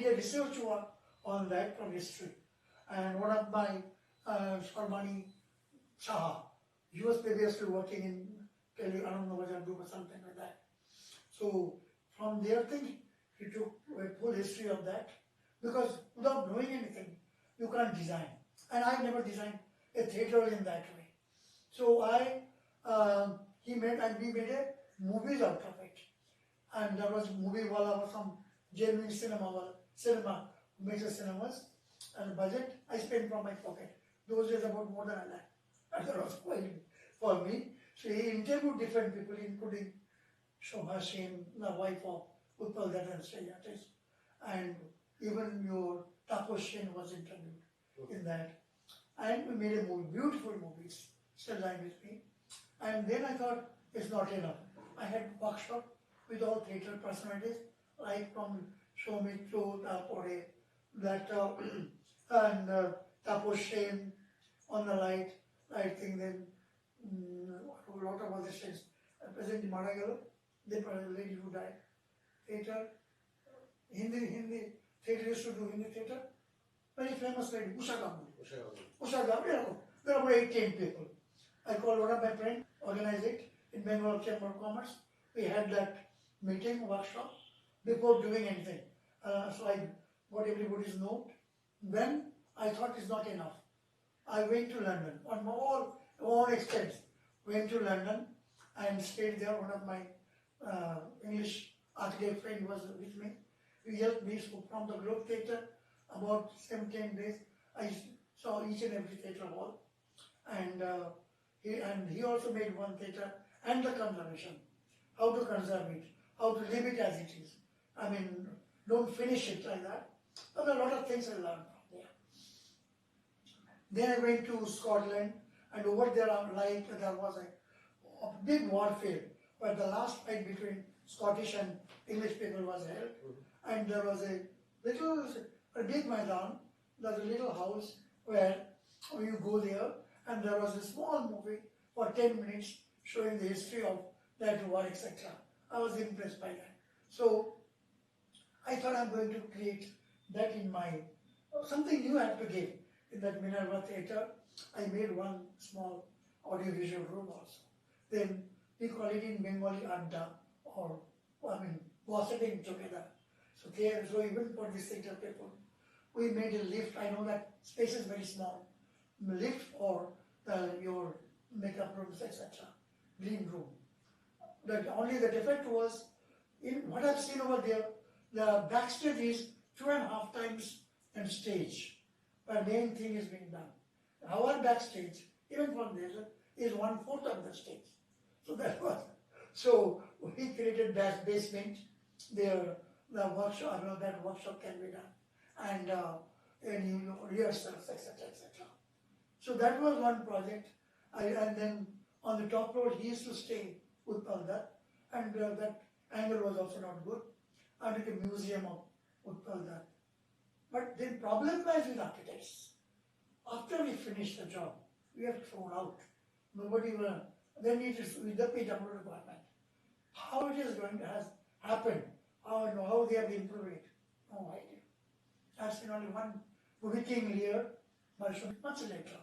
[SPEAKER 2] a research work on that from history. And one of my Sharmani Saha, he was previously working in I don't know what group or something like that. So from their thing, he took a full history of that, because without knowing anything, you can't design. And I never designed a theatre in that way. So we made a movies out of it. And there was movie wala was some genuine cinema who makes the cinemas, and the budget I spent from my pocket. Those days about more than a lakh. And that was quite for me. So he interviewed different people, including Shobha Sen, the wife of Utpal Dutt and Sriyatis, and even your Taposh Sen was interviewed in that. And we made a movie, beautiful movies, still lying with me. And then I thought it's not enough. I had workshop with all theatre personalities, like from Soumitra Tapore, that and Taposh Sen on the light thing, then a lot of other things. Present Maragalo, the lady who died. Theatre, Hindi theatre used to do Hindi theatre. Very famous lady, Usha Gambhir. There are about 18 people. I called one of my friends, organized it in Bengal Chamber of Commerce. We had that meeting, workshop, before doing anything. So I got everybody's note. Then I thought it's not enough. I went to London on my own expense. Went to London and stayed there. One of my English architect friend was with me. He helped me. So from the Globe Theatre, about 7-10 days, I saw each and every theatre hall. And he also made one theatre and the conservation. How to conserve it, how to leave it as it is. I mean, don't finish it like that. But a lot of things I learned from there. Then I went to Scotland, and over there was a big warfare where the last fight between Scottish and English people was held. And there was a big Maidan, there's a little house where you go there, and there was a small movie for 10 minutes showing the history of that war, etc. I was impressed by that. So I thought I'm going to create that in my, something new I have to give. In that Minerva Theatre, I made one small audiovisual room also. Then we call it in Bengali Adda, or gossiping together. So even for this theatre people, we made a lift. I know that space is very small. Lift for your makeup rooms, etc. Green room. Only the defect was, in what I've seen over there, the backstage is 2.5 times than stage. But main thing is being done. Our backstage, even from there, is 1/4 of the stage. So that was. So we created that basement there. The workshop, that workshop can be done, and rehearsals, etc., etc. So that was one project. And then on the top floor, he used to stay with Utpal Dutt, and that angle was also not good. I did a museum of Utpal Dutt. But the problem was with architects. After we finished the job, we have thrown out. Nobody will. Then it is with the PW requirement. How it is going to happen? How they have improved it? No idea. I've seen only one movie king here, but much later.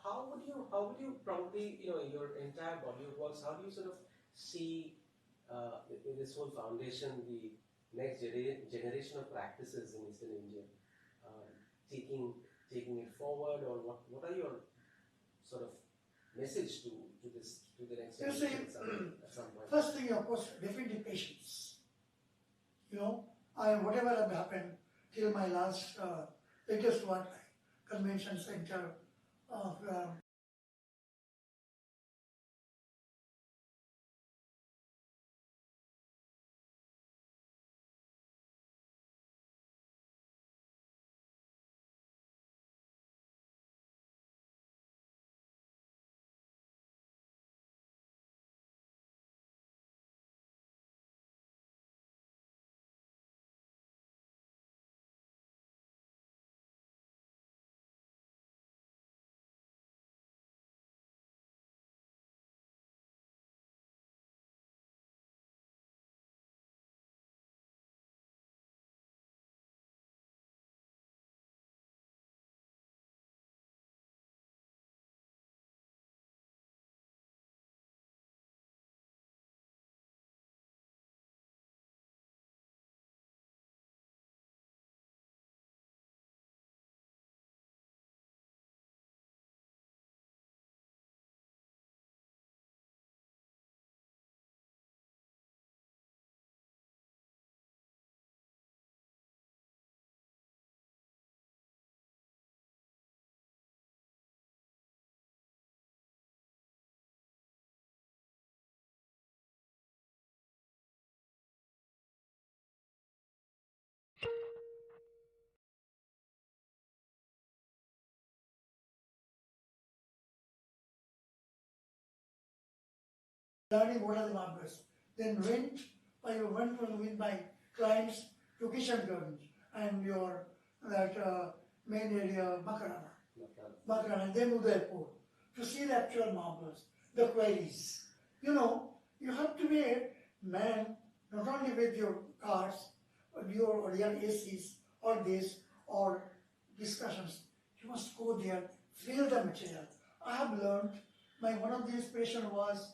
[SPEAKER 1] How would you probably, your entire body of works, how do you sort of see in this whole foundation the next generation of practices in Eastern India, taking it forward, or what are your sort of message to the next generation at some point?
[SPEAKER 2] First thing, of course, definitely patience. Whatever had happened till my last latest one, convention center, of learning what are the markers. Then went with my clients to Kishan Gardens and your that main area Makarana. Makarana, and then Udaipur to see the actual markers, the queries. You know, you have to be a man not only with your cars, but your ACs or this or discussions. You must go there, feel the material. I have learned. My one of the inspiration was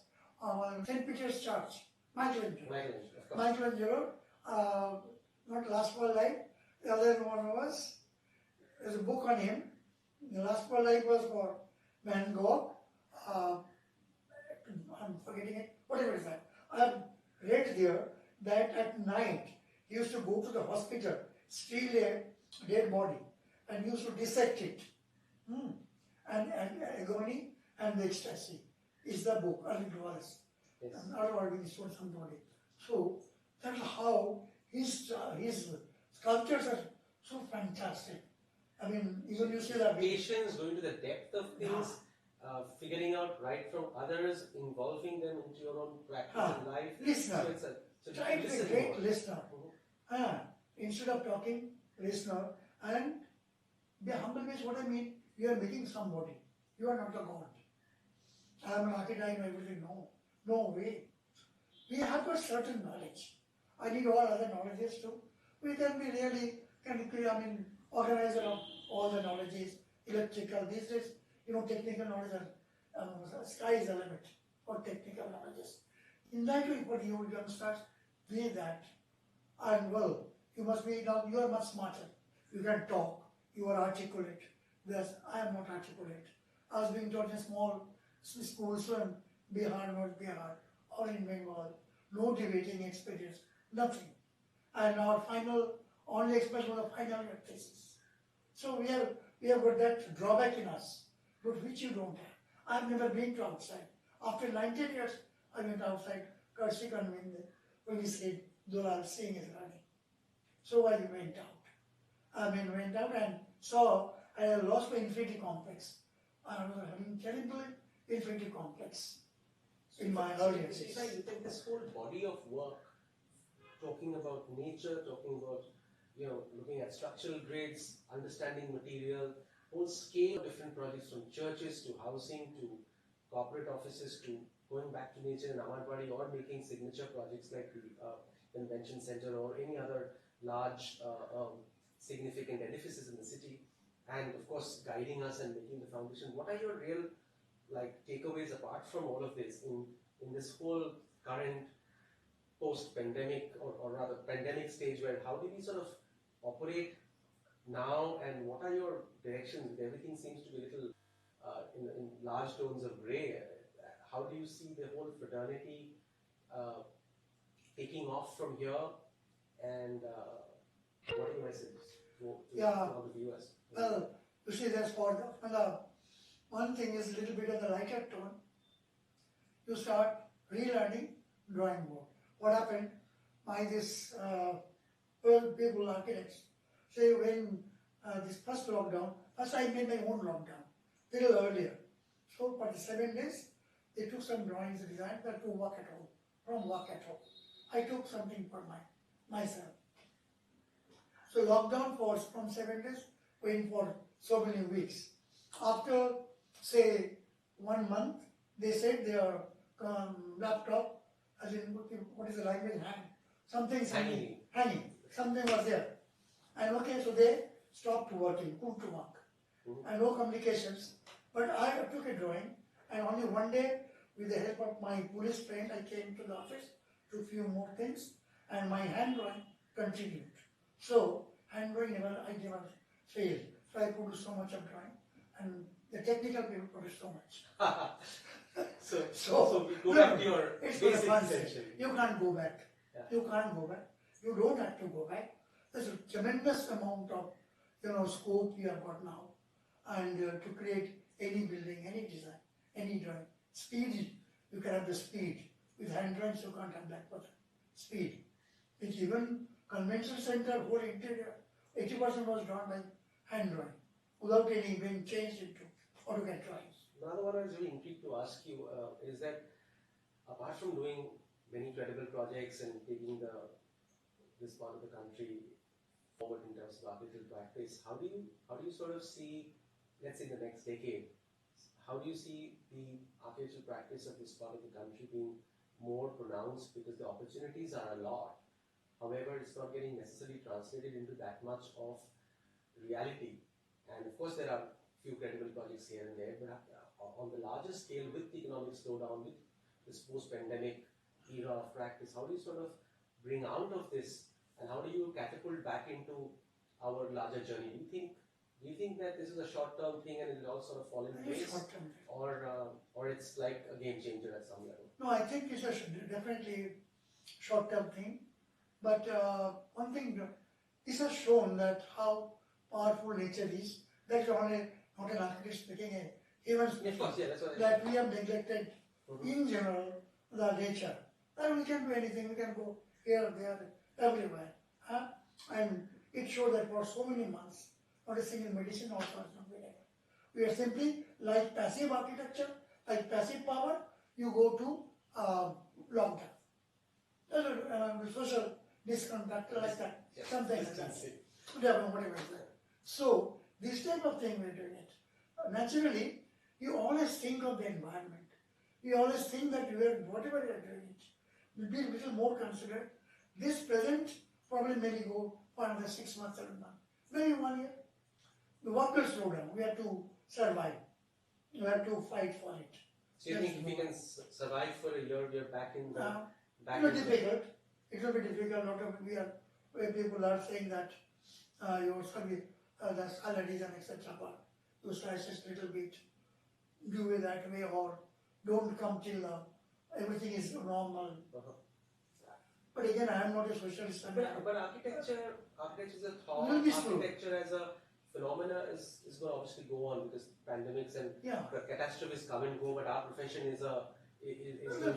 [SPEAKER 2] St. Peter's Church, Michelangelo. Michelangelo, not Last World Life. The other one was, there's a book on him. The Last World Life was for Van Gogh. I'm forgetting it. Whatever is that. I have read there that at night he used to go to the hospital, steal a dead body, and used to dissect it. And agony and the ecstasy is the book, and it was. Yes. Otherwise, we sold somebody. So that's how his sculptures are so fantastic. I mean, even you see that
[SPEAKER 1] patience, going to the depth of things, figuring out right from others, involving them into your own practice in life.
[SPEAKER 2] Listener.
[SPEAKER 1] So
[SPEAKER 2] try to be a great listener. Instead of talking, listener, and be humble means what I mean. You are making somebody. You are not a god. I am an architect, I know everything. No way. We have got certain knowledge. I need all other knowledges too. We can be really, organizer of all the knowledges, electrical, these days, technical knowledge, sky is the limit for technical knowledges. In that way, what you youngsters, be that. And well, you must be, now you are much smarter. You can talk, you are articulate. Whereas I am not articulate. I was being taught in small schools from Bihar, North Bihar, or in Bengal. No debating experience, nothing. And our final, only expression was the final year thesis. So we have got that drawback in us, but which you don't have. I've never been to outside. After 19 years, I went outside, courtesy when he said, Dulal Singh is running. So I went out. Went out and saw I had lost my infinity complex. I was having terrible infinity complex in my earlier days.
[SPEAKER 1] You think this whole body of work, talking about nature, talking about, looking at structural grids, understanding material, whole scale of different projects from churches to housing to corporate offices to going back to nature in Amarwadi or making signature projects like the Convention Center or any other large significant edifices in the city, and of course guiding us and making the foundation. What are your real takeaways apart from all of this in this whole current post-pandemic or rather pandemic stage, where how do we sort of operate now, and what are your directions? Everything seems to be a little in large tones of grey. How do you see the whole fraternity taking off from here, and what are your messages to all the viewers?
[SPEAKER 2] Well, you see, that's for One thing is a little bit of the lighter tone. You start relearning drawing board. What happened? This people architects say when this first lockdown, first I made my own lockdown, little earlier. So for the 7 days, they took some drawings and designs that to work at home, from work at home. I took something for myself. So lockdown was from 7 days, going for so many weeks. After say 1 month, they said their laptop, as in what is the language, something hanging, something was there. And okay, so they stopped working, couldn't work, and no communications. But I took a drawing, and only one day, with the help of my police friend, I came to the office, to few more things, and my hand drawing continued. So hand drawing I never failed. So I could do so much of drawing, and the technical people could do so much.
[SPEAKER 1] So we go back to your basic essential.
[SPEAKER 2] You can't go back.
[SPEAKER 1] Yeah.
[SPEAKER 2] You can't go back. You don't have to go back. There's a tremendous amount of scope you have got now, and to create any building, any design, any drawing. Speed, you can have the speed. With hand drawings, you can't have that speed. It's even convention center, whole interior, 80% was drawn by hand drawing, without any being changed into AutoCAD drawings.
[SPEAKER 1] Another one I was really intrigued to ask you is that apart from doing many credible projects and taking this part of the country forward in terms of architectural practice, how do you sort of see, let's say, the next decade, how do you see the architectural practice of this part of the country being more pronounced, because the opportunities are a lot. However, it's not getting necessarily translated into that much of reality. And of course, there are few credible projects here and there, but on the larger scale, with the economic slowdown, with this post-pandemic era of practice, how do you sort of bring out of this, and how do you catapult back into our larger journey? Do you think that this is a short-term thing and it will all sort of fall in place, or it's like a game changer at some level?
[SPEAKER 2] No, I think it's definitely short-term thing. But one thing, this has shown that how powerful nature is. That's not an architect speaking, even speaking, that we have neglected in general the nature. And we can do anything, we can go here, there, everywhere. And it showed that for so many months, not a single medicine also has not been able. We are simply like passive architecture, like passive power, you go to long-term. There's a social discontact like that, something like that. Whatever is there. So, this type of thing we're doing it. Naturally, you always think of the environment. You always think that whatever you are doing it, will be a little more considered. This present probably may go for another 6 months, 7 months, maybe 1 year. The work will slow down. We have to survive. We have to fight for it.
[SPEAKER 1] So you think if we can survive for a year, we are back in the...
[SPEAKER 2] It will be difficult. It will be difficult. Where people are saying that the salaries and etc. You stretch a little bit, do it that way, or don't come till everything is normal. But again, I am not a socialist.
[SPEAKER 1] But architecture is a thought. Architecture as a phenomena is going to obviously go on, because pandemics and catastrophes come and go. But our profession is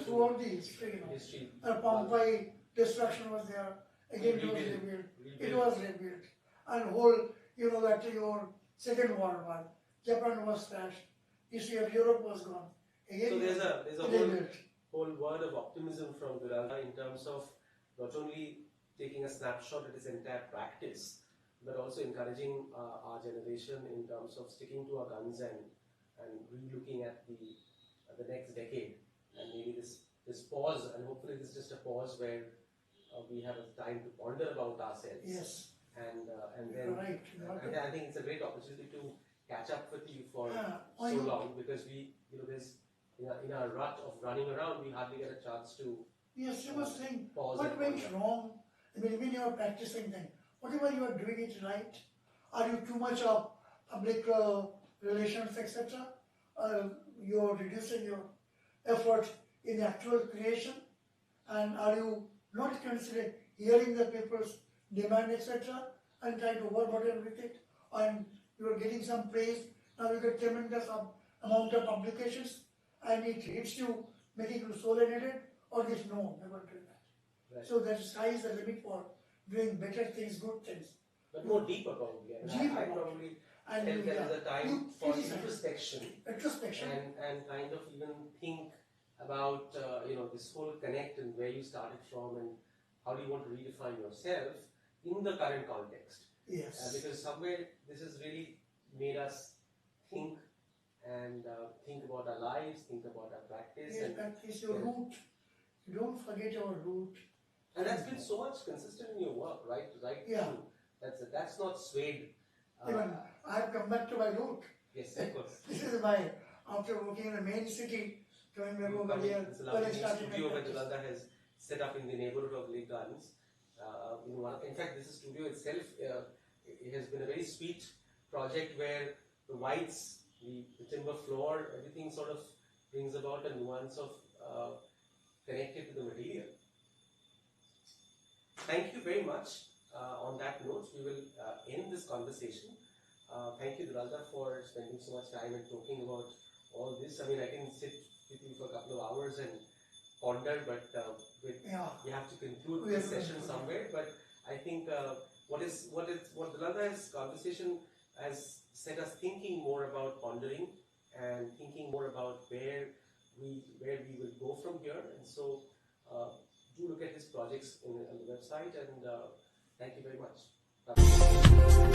[SPEAKER 2] throughout the history. Pompeii destruction was there. Again, it was rebuilt. It was rebuilt. And whole, that your Second World War, Japan was crashed. History of Europe was gone. Again,
[SPEAKER 1] so there's a whole word of optimism from Virala in terms of not only taking a snapshot at his entire practice, but also encouraging our generation in terms of sticking to our guns and re-looking at the next decade, and maybe this pause, and hopefully this is just a pause where we have a time to ponder about ourselves.
[SPEAKER 2] Yes.
[SPEAKER 1] And then
[SPEAKER 2] right.
[SPEAKER 1] I think it's a great opportunity to catch up with you for so long, because there's in our rut of running around, we hardly get a chance to.
[SPEAKER 2] Yes, you must think
[SPEAKER 1] pause.
[SPEAKER 2] What went wrong? I mean, when you are practicing things, whatever you are doing it right, are you too much of public relations, etc.? You are reducing your effort in actual creation, and are you not considering hearing the people's demand, etc., and trying to work out with it, and you are getting some praise. Now you get tremendous amount of publications, and it hits you, making you soul-elated, or this no, never do that.
[SPEAKER 1] Right.
[SPEAKER 2] So the sky is the limit for doing better things, good things.
[SPEAKER 1] But more deeper probably. I mean,
[SPEAKER 2] Deeper.
[SPEAKER 1] I probably
[SPEAKER 2] And
[SPEAKER 1] felt there was a time
[SPEAKER 2] you
[SPEAKER 1] for
[SPEAKER 2] criticize.
[SPEAKER 1] introspection
[SPEAKER 2] Retrospection.
[SPEAKER 1] and kind of even think about this whole connect and where you started from and how do you want to redefine yourself in the current context.
[SPEAKER 2] Yes.
[SPEAKER 1] Because somewhere this has really made us think and think about our lives, think about our practice,
[SPEAKER 2] Yes, that is your root. You don't forget your root.
[SPEAKER 1] and that's been so much consistent in your work, right? Right
[SPEAKER 2] Yeah.
[SPEAKER 1] through. That's not swayed.
[SPEAKER 2] Even I have come back to my root.
[SPEAKER 1] Yes, of course.
[SPEAKER 2] This is my, after working in the main city, coming back over here,
[SPEAKER 1] It's a
[SPEAKER 2] when I
[SPEAKER 1] lovely
[SPEAKER 2] started my
[SPEAKER 1] studio that
[SPEAKER 2] practice.
[SPEAKER 1] Yolanda has set up in the neighborhood of Lake Gardens. In fact, this studio itself it has been a very sweet project where the whites, the timber floor, everything sort of brings about a nuance of connected to the material. Thank you very much. On that note, we will end this conversation. Thank you, Duralda, for spending so much time and talking about all this. I mean, I can sit with you for a couple of hours and ponder, but
[SPEAKER 2] Yeah.
[SPEAKER 1] we have to conclude
[SPEAKER 2] We
[SPEAKER 1] this
[SPEAKER 2] have to
[SPEAKER 1] session
[SPEAKER 2] conclude.
[SPEAKER 1] somewhere. But I think what Duralda's conversation has set us thinking more about pondering and thinking more about where we will go from here. And so, do look at his projects on the website. And thank you very much. Bye.